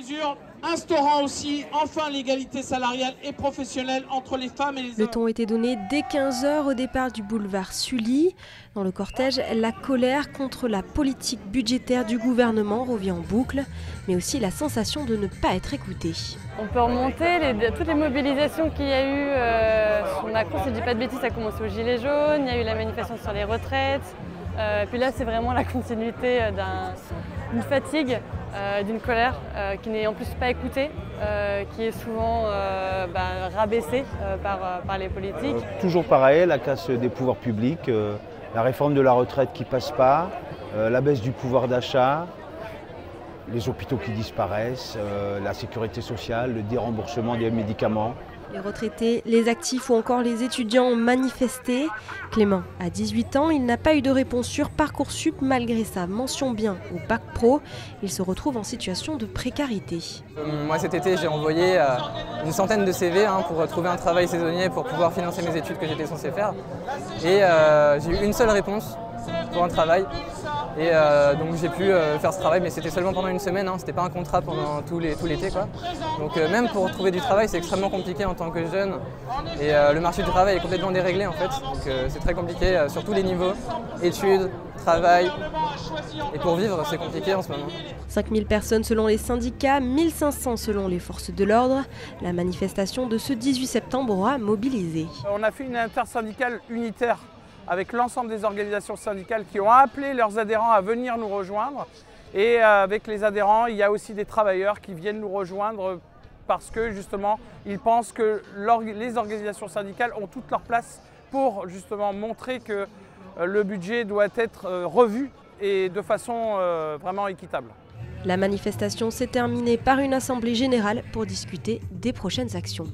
mesures instaurant aussi enfin l'égalité salariale et professionnelle entre les femmes et les hommes. Le ton était donné dès 15 h au départ du boulevard Sully. Dans le cortège, la colère contre la politique budgétaire du gouvernement revient en boucle, mais aussi la sensation de ne pas être écouté. On peut remonter toutes les mobilisations qu'il y a eu sur Macron, si je ne dis pas de bêtises, ça a commencé aux Gilets jaunes, il y a eu la manifestation sur les retraites. Puis là, c'est vraiment la continuité d'une fatigue, d'une colère qui n'est en plus pas écoutée, qui est souvent rabaissée par les politiques. Toujours pareil, la casse des pouvoirs publics, la réforme de la retraite qui ne passe pas, la baisse du pouvoir d'achat, les hôpitaux qui disparaissent, la sécurité sociale, le déremboursement des médicaments. Les retraités, les actifs ou encore les étudiants ont manifesté. Clément a 18 ans, il n'a pas eu de réponse sur Parcoursup malgré sa mention bien au Bac Pro. Il se retrouve en situation de précarité. Moi cet été j'ai envoyé une centaine de CV pour trouver un travail saisonnier pour pouvoir financer mes études que j'étais censé faire. Et j'ai eu une seule réponse pour un travail. Et donc j'ai pu faire ce travail, mais c'était seulement pendant une semaine, c'était pas un contrat pendant tout l'été, quoi. Donc même pour trouver du travail, c'est extrêmement compliqué en tant que jeune. Et le marché du travail est complètement déréglé en fait. Donc c'est très compliqué sur tous les niveaux, études, travail. Et pour vivre, c'est compliqué en ce moment. 5000 personnes selon les syndicats, 1500 selon les forces de l'ordre. La manifestation de ce 18 septembre aura mobilisé. On a fait une intersyndicale unitaire avec l'ensemble des organisations syndicales qui ont appelé leurs adhérents à venir nous rejoindre. Et avec les adhérents, il y a aussi des travailleurs qui viennent nous rejoindre parce que justement, ils pensent que les organisations syndicales ont toute leur place pour justement montrer que le budget doit être revu et de façon vraiment équitable. La manifestation s'est terminée par une assemblée générale pour discuter des prochaines actions.